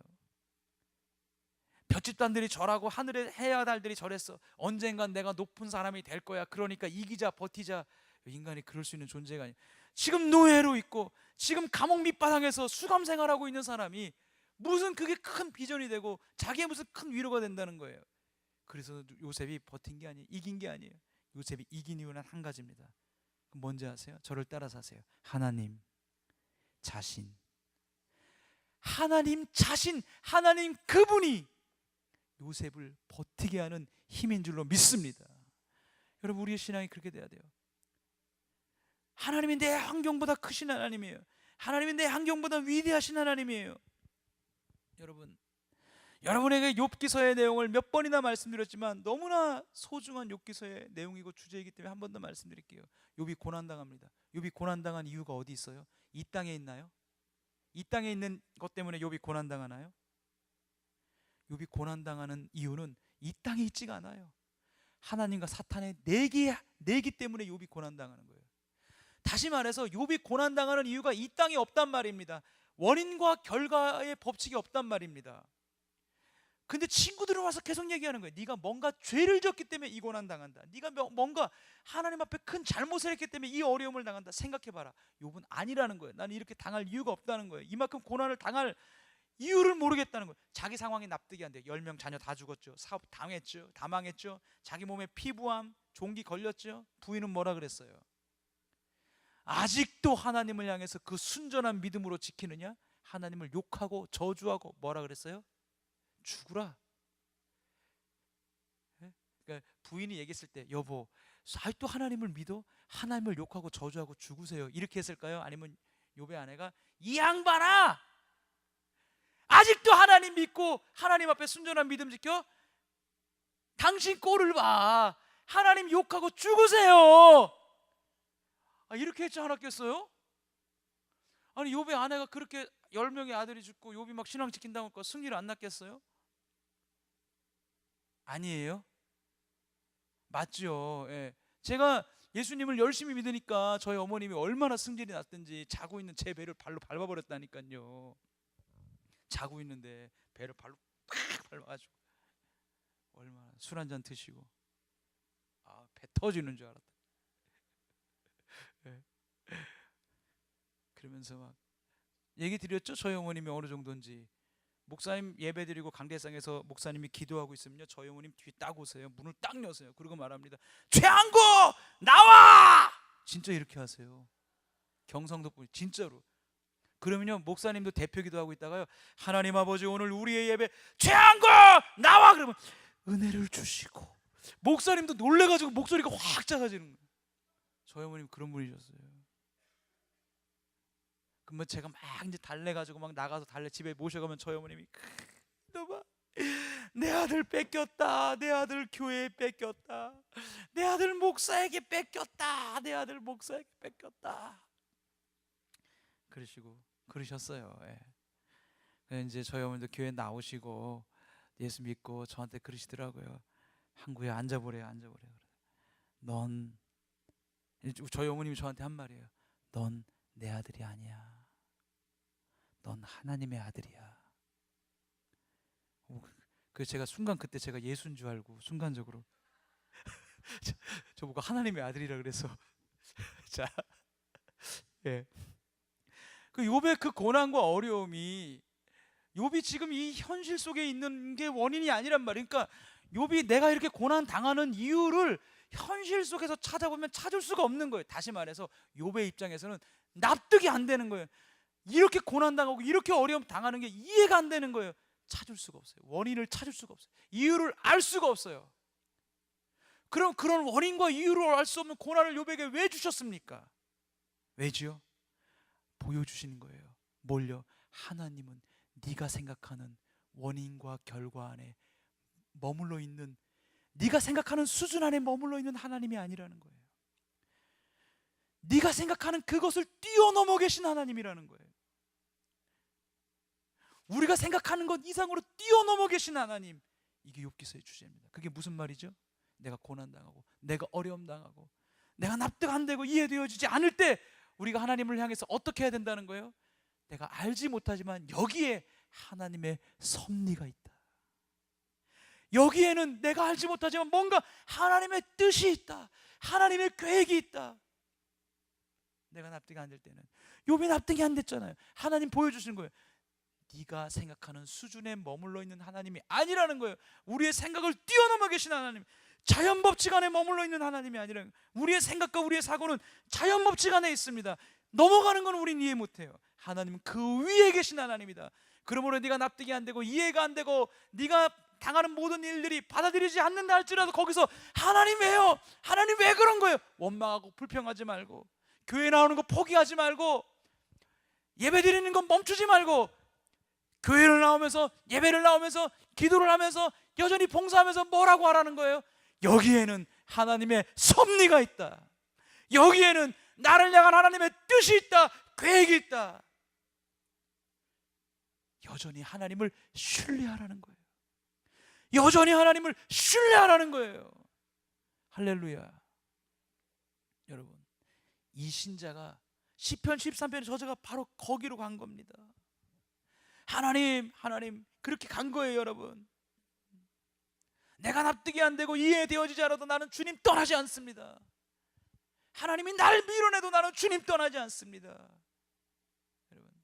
별집단들이 절하고 하늘의 해와 달들이 절했어. 언젠간 내가 높은 사람이 될 거야. 그러니까 이기자 버티자. 인간이 그럴 수 있는 존재가 아니에요. 지금 노예로 있고 지금 감옥 밑바닥에서 수감 생활하고 있는 사람이 무슨 그게 큰 비전이 되고 자기의 무슨 큰 위로가 된다는 거예요. 그래서 요셉이 버틴 게 아니에요. 이긴 게 아니에요. 요셉이 이긴 이유는 한 가지입니다. 뭔지 아세요? 저를 따라서 하세요. 하나님 자신. 하나님 자신, 하나님 그분이 요셉을 버티게 하는 힘인 줄로 믿습니다. 여러분, 우리의 신앙이 그렇게 돼야 돼요. 하나님이 내 환경보다 크신 하나님이에요. 하나님이 내 환경보다 위대하신 하나님이에요. 여러분, 여러분에게 욥기서의 내용을 몇 번이나 말씀드렸지만 너무나 소중한 욥기서의 내용이고 주제이기 때문에 한 번 더 말씀드릴게요. 욥이 고난당합니다. 욥이 고난당한 이유가 어디 있어요? 이 땅에 있나요? 이 땅에 있는 것 때문에 욥이 고난당하나요? 욥이 고난당하는 이유는 이 땅에 있지가 않아요. 하나님과 사탄의 내기 때문에 욥이 고난당하는 거예요. 다시 말해서 욥이 고난당하는 이유가 이 땅에 없단 말입니다. 원인과 결과의 법칙이 없단 말입니다. 근데 친구들은 와서 계속 얘기하는 거예요. 네가 뭔가 죄를 졌기 때문에 이 고난당한다. 네가 뭔가 하나님 앞에 큰 잘못을 했기 때문에 이 어려움을 당한다. 생각해봐라. 욥은 아니라는 거예요. 나는 이렇게 당할 이유가 없다는 거예요. 이만큼 고난을 당할 이유를 모르겠다는 거예요. 자기 상황이 납득이 안 돼요. 10명 자녀 다 죽었죠. 사업 당했죠. 다 망했죠. 자기 몸에 피부암, 종기 걸렸죠. 부인은 뭐라 그랬어요? 아직도 하나님을 향해서 그 순전한 믿음으로 지키느냐? 하나님을 욕하고 저주하고 뭐라 그랬어요? 죽으라. 그러니까 부인이 얘기했을 때 여보, 아직도 하나님을 믿어? 하나님을 욕하고 저주하고 죽으세요. 이렇게 했을까요? 아니면 욥의 아내가 이 양반아, 아직도 하나님 믿고 하나님 앞에 순전한 믿음 지켜? 당신 꼴을 봐. 하나님 욕하고 죽으세요. 이렇게 했지 않았겠어요? 아니 욥의 아내가 그렇게 10명의 아들이 죽고 욥이 막 신앙 지킨다고 하니까 승리를 안 났겠어요? 아니에요? 맞죠. 예. 제가 예수님을 열심히 믿으니까 저희 어머님이 얼마나 승질이 났든지 자고 있는 제 배를 발로 밟아버렸다니까요. 자고 있는데 배를 발로 팍 밟아가지고 얼마나 술 한잔 드시고 배 터지는 줄 알았다. 예. 그러면서 막 얘기 드렸죠. 저희 어머님이 어느 정도인지. 목사님 예배 드리고 강대상에서 목사님이 기도하고 있으면요, 저희 어머님 뒤 딱 오세요. 문을 딱 여세요. 그리고 말합니다. 최한구 나와! 진짜 이렇게 하세요. 경상도 분이 진짜로. 그러면요 목사님도 대표 기도하고 있다가요, 하나님 아버지 오늘 우리의 예배 최한구 나와! 그러면 은혜를 주시고 목사님도 놀래가지고 목소리가 확 작아지는 거예요. 저희 어머님 그런 분이셨어요. 그러면 제가 막 이제 달래가지고 막 나가서 집에 모셔가면 저희 어머님이 너 봐, 내 아들 뺏겼다, 내 아들 교회에 뺏겼다, 내 아들 목사에게 뺏겼다, 내 아들 목사에게 뺏겼다 그러셨어요. 예. 이제 저희 어머니도 교회 나오시고 예수 믿고 저한테 그러시더라고요. 한구에 앉아보래요. 넌, 저희 어머님이 저한테 한 말이에요. 넌 내 아들이 아니야. 넌 하나님의 아들이야. 그래서 제가 그때 제가 예수인 줄 알고 순간적으로 저보고 하나님의 아들이라 그래서 자, 예. 그 욥의 그 고난과 어려움이 욥이 지금 이 현실 속에 있는 게 원인이 아니란 말이에요. 그러니까 욥이 내가 이렇게 고난 당하는 이유를 현실 속에서 찾아보면 찾을 수가 없는 거예요. 다시 말해서 욥의 입장에서는 납득이 안 되는 거예요. 이렇게 고난당하고 이렇게 어려움 당하는 게 이해가 안 되는 거예요. 찾을 수가 없어요. 원인을 찾을 수가 없어요. 이유를 알 수가 없어요. 그럼 그런 원인과 이유를 알 수 없는 고난을 욥에게 왜 주셨습니까? 왜지요? 보여주시는 거예요. 뭘요? 하나님은 네가 생각하는 원인과 결과 안에 머물러 있는, 네가 생각하는 수준 안에 머물러 있는 하나님이 아니라는 거예요. 네가 생각하는 그것을 뛰어넘어 계신 하나님이라는 거예요. 우리가 생각하는 것 이상으로 뛰어넘어 계신 하나님, 이게 욥기서의 주제입니다. 그게 무슨 말이죠? 내가 고난당하고 내가 어려움 당하고 내가 납득 안 되고 이해되어지지 않을 때 우리가 하나님을 향해서 어떻게 해야 된다는 거예요? 내가 알지 못하지만 여기에 하나님의 섭리가 있다. 여기에는 내가 알지 못하지만 뭔가 하나님의 뜻이 있다. 하나님의 계획이 있다. 내가 납득이 안 될 때는, 욥이 납득이 안 됐잖아요. 하나님 보여주시는 거예요. 네가 생각하는 수준에 머물러 있는 하나님이 아니라는 거예요. 우리의 생각을 뛰어넘어 계신 하나님, 자연 법칙 안에 머물러 있는 하나님이 아니라, 우리의 생각과 우리의 사고는 자연 법칙 안에 있습니다. 넘어가는 건 우린 이해 못해요. 하나님은 그 위에 계신 하나님이다. 그러므로 네가 납득이 안 되고 이해가 안 되고 네가 당하는 모든 일들이 받아들이지 않는다 할지라도 거기서 하나님 왜요? 하나님 왜 그런 거예요? 원망하고 불평하지 말고, 교회 나오는 거 포기하지 말고, 예배 드리는 건 멈추지 말고, 교회를 나오면서, 예배를 나오면서, 기도를 하면서, 여전히 봉사하면서 뭐라고 하라는 거예요? 여기에는 하나님의 섭리가 있다. 여기에는 나를 향한 하나님의 뜻이 있다. 계획이 있다. 여전히 하나님을 신뢰하라는 거예요. 여전히 하나님을 신뢰하라는 거예요. 할렐루야. 여러분, 이 신자가 시편 13편의 저자가 바로 거기로 간 겁니다. 하나님 그렇게 간 거예요. 여러분, 내가 납득이 안 되고 이해되어지지 않아도 나는 주님 떠나지 않습니다. 하나님이 날 밀어내도 나는 주님 떠나지 않습니다. 여러분,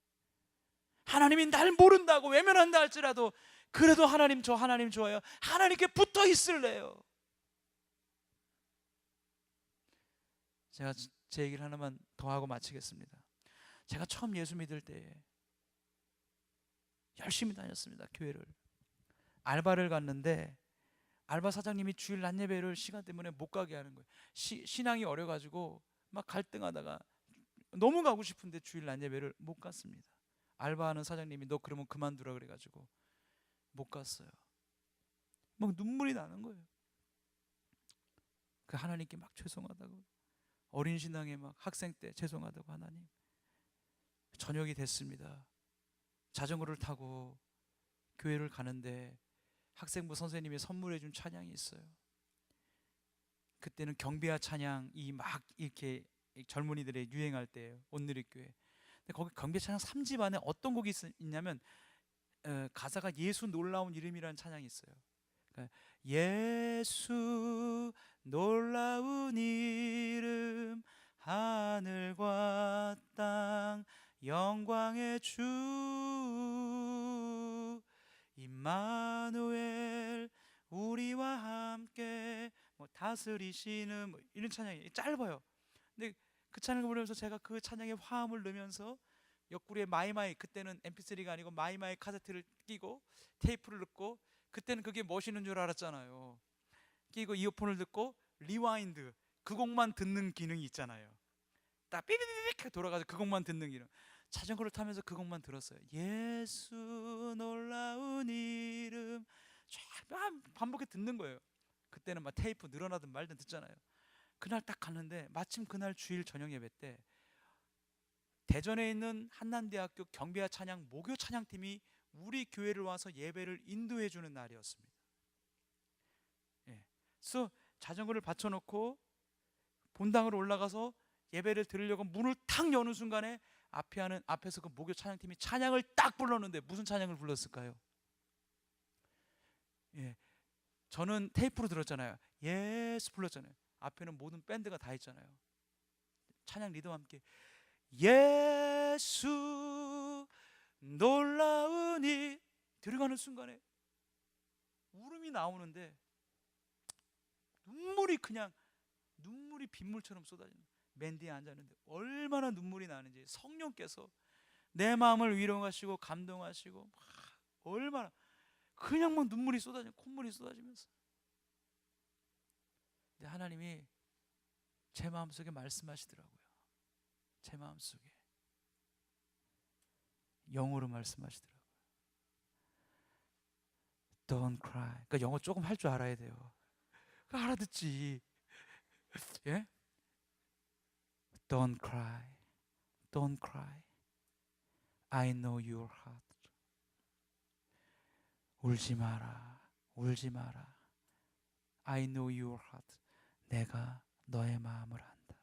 하나님이 날 모른다고 외면한다 할지라도 그래도 하나님 좋아요. 하나님께 붙어 있을래요. 제가 제 얘기를 하나만 더 하고 마치겠습니다. 제가 처음 예수 믿을 때 열심히 다녔습니다. 교회를 알바를 갔는데, 알바 사장님이 주일 낮 예배를 시간 때문에 못 가게 하는 거예요. 신앙이 어려가지고 막 갈등하다가 너무 가고 싶은데 주일 낮 예배를 못 갔습니다. 알바하는 사장님이 너 그러면 그만두라 그래가지고 못 갔어요. 막 눈물이 나는 거예요. 그 하나님께 막 죄송하다고, 어린 신앙에 막 학생 때 죄송하다고, 하나님. 저녁이 됐습니다. 자전거를 타고 교회를 가는데 학생부 선생님이 선물해 준 찬양이 있어요. 그때는 경배와 찬양이 막 이렇게 젊은이들의 유행할 때예요. 온누리교회. 근데 거기 경배 찬양 3집 안에 어떤 곡이 있냐면 가사가 예수 놀라운 이름이라는 찬양이 있어요. 그러니까 예수 놀라운 이름, 하늘과 땅 영광의 주 임마누엘 우리와 함께 다스리시는 이런 찬양이 짧아요. 근데 그 찬양을 부르면서 제가 그 찬양에 화음을 넣으면서 옆구리에 마이마이, 그때는 mp3가 아니고 마이마이 카세트를 끼고 테이프를 넣고, 그때는 그게 멋있는 줄 알았잖아요. 끼고 이어폰을 듣고 리와인드, 그 곡만 듣는 기능이 있잖아요. 딱 삐삐삐삐 돌아가서 그 곡만 듣는 기능. 자전거를 타면서 그 곡만 들었어요. 예수 놀라운 이름 쫙 반복해 듣는 거예요. 그때는 막 테이프 늘어나든 말든 듣잖아요. 그날 딱 갔는데, 마침 그날 주일 저녁 예배 때 대전에 있는 한남대학교 경배와 찬양 모교 찬양팀이 우리 교회를 와서 예배를 인도해 주는 날이었습니다. 그래서 자전거를 받쳐놓고 본당으로 올라가서 예배를 드리려고 문을 탁 여는 순간에 앞에서 그 모교 찬양팀이 찬양을 딱 불렀는데, 무슨 찬양을 불렀을까요? 저는 테이프로 들었잖아요. 예수 불렀잖아요. 앞에는 모든 밴드가 다 있잖아요. 찬양 리더와 함께 예수 놀라우니 들어가는 순간에 울음이 나오는데 눈물이 빗물처럼 쏟아지는, 맨 뒤에 앉았는데 얼마나 눈물이 나는지, 성령께서 내 마음을 위로하시고 감동하시고 막 얼마나 그냥 막 눈물이 쏟아지는, 콧물이 쏟아지면서. 근데 하나님이 제 마음속에 말씀하시더라고요. 제 마음속에 영어로 말씀하시더라고요. Don't cry. 그러니까 영어 조금 할 줄 알아야 돼요. 알아듣지. 예? Don't cry. Don't cry. I know your heart. 울지 마라. 울지 마라. I know your heart. 내가 너의 마음을 안다.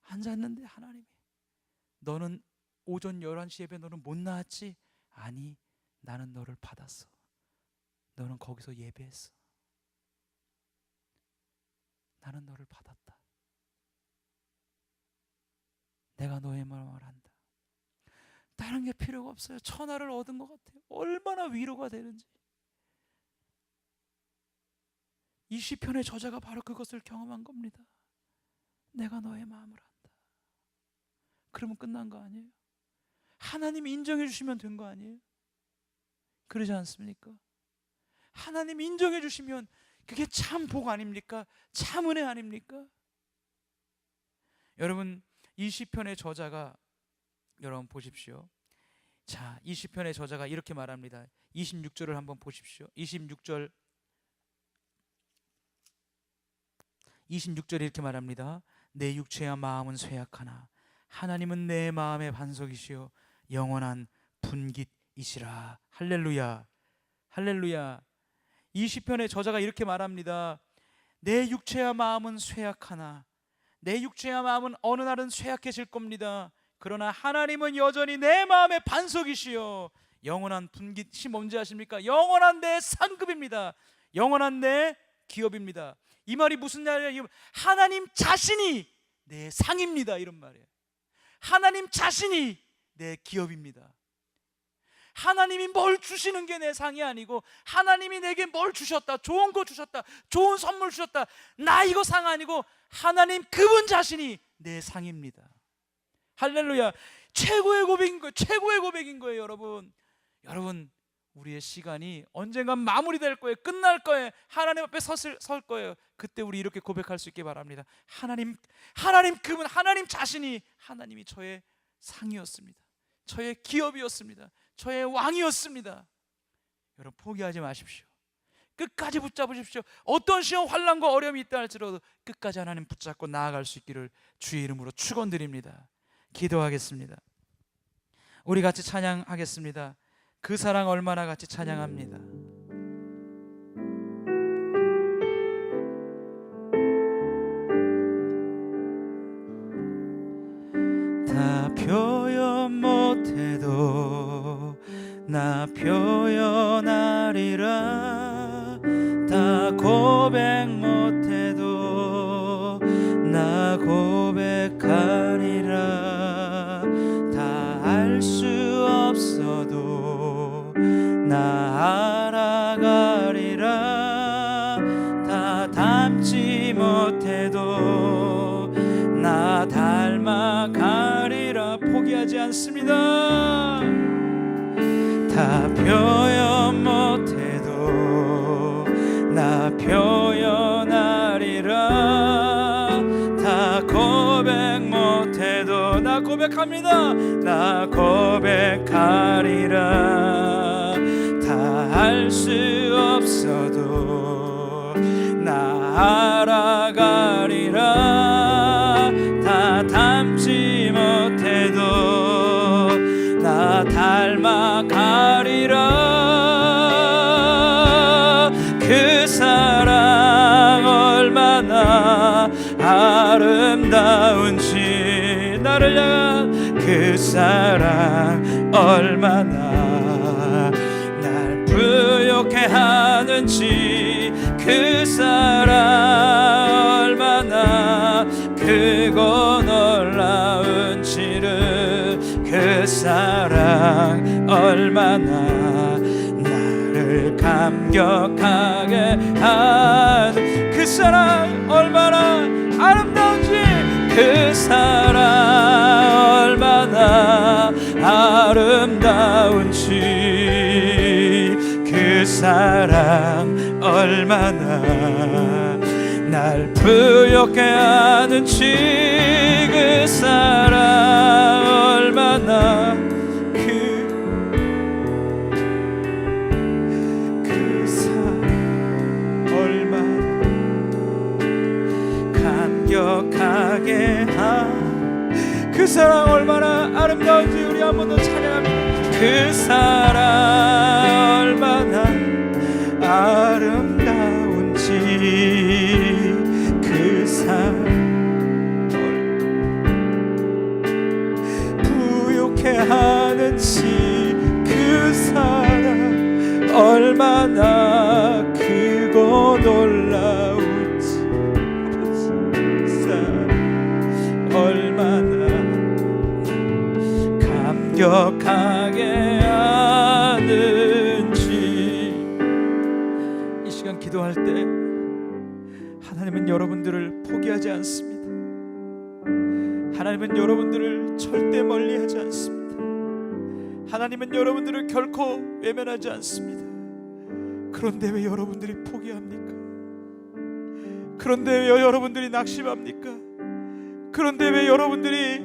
앉았는데 하나님이 너는 오전 11시 예배 너는 못 나왔지? 아니, 나는 너를 받았어. 너는 거기서 예배했어. 나는 너를 받았다. 내가 너의 마음을 안다. 다른 게 필요가 없어요. 천하를 얻은 것 같아요. 얼마나 위로가 되는지. 이 시편의 저자가 바로 그것을 경험한 겁니다. 내가 너의 마음을 안다. 그러면 끝난 거 아니에요? 하나님이 인정해 주시면 된 거 아니에요? 그러지 않습니까? 하나님이 인정해 주시면 그게 참 복 아닙니까? 참 은혜 아닙니까? 여러분, 이 시편의 저자가, 여러분 보십시오. 자, 이 시편의 저자가 이렇게 말합니다. 26절을 한번 보십시오. 26절 이렇게 말합니다. 내 육체와 마음은 쇠약하나 하나님은 내 마음의 반석이시요 영원한 분깃이시라. 할렐루야, 할렐루야. 이 시편의 저자가 이렇게 말합니다. 내 육체와 마음은 쇠약하나, 내 육체와 마음은 어느 날은 쇠약해질 겁니다. 그러나 하나님은 여전히 내 마음의 반석이시요 영원한 분깃이 뭔지 아십니까? 영원한 내 상급입니다. 영원한 내 기업입니다. 이 말이 무슨 말이에요? 하나님 자신이 내 상입니다, 이런 말이에요. 하나님 자신이 내 기업입니다. 하나님이 뭘 주시는 게 내 상이 아니고 하나님이 내게 뭘 주셨다, 좋은 거 주셨다, 좋은 선물 주셨다, 나 이거 상 아니고 하나님 그분 자신이 내 상입니다. 할렐루야. 최고의 고백인 거예요. 최고의 고백인 거예요. 여러분 우리의 시간이 언젠간 마무리될 거예요. 끝날 거예요. 하나님 앞에 설 거예요. 그때 우리 이렇게 고백할 수 있게 바랍니다. 하나님 그분, 하나님 자신이, 하나님이 저의 상이었습니다. 저의 기업이었습니다. 저의 왕이었습니다. 여러분 포기하지 마십시오. 끝까지 붙잡으십시오. 어떤 시험, 환난과 어려움이 있다 할지라도 끝까지 하나님 붙잡고 나아갈 수 있기를 주의 이름으로 축원드립니다. 기도하겠습니다. 우리 같이 찬양하겠습니다. 그 사랑 얼마나 같이 찬양합니다. 다 표현 못해도 나 표현하리라. 다 고백 못해도 나 고백하리라. 다 알 수 없어도 나 알아가리라. 다 닮지 못해도 나 닮아가리라. 포기하지 않습니다. 다 표현 못해도 나 표현하리라. 다 고백 못해도 나 고백합니다. 나 고백하리라. 다 알 수 없어도 나 알아가리라. 다 닮지 못해도 나 닮아가리라. 그 사랑 얼마나 아름다운지, 나를 향한 그 사랑 얼마나 날 부욕해 하는지, 그 사랑 얼마나 크고 놀라운지를, 그 사랑 얼마나 나를 감격하게 하는, 그 사랑 얼마나 아름다운지, 그 사랑 얼마나 아름다운지, 그 사랑 얼마나 날 부욕해 하는지, 그 사랑 얼마나 그 사랑 얼마나 감격하게 그 사랑 얼마나 아름다운지 우리 한 번 더 찬양합니다. 그 사랑 얼마나 아름다운지, 그 사랑 얼마나 크고 놀라운지 얼마나 감격하게 하는지. 이 시간 기도할 때 하나님은 여러분들을 포기하지 않습니다. 하나님은 여러분들을 절대 멀리하지 않습니다. 하나님은 여러분들을 결코 외면하지 않습니다. 그런데 왜 여러분들이 포기합니까? 그런데 왜 여러분들이 낙심합니까? 그런데 왜 여러분들이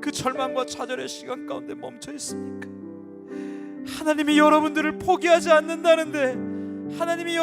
그 절망과 좌절의 시간 가운데 멈춰 있습니까? 하나님이 여러분들을 포기하지 않는다는데, 하나님이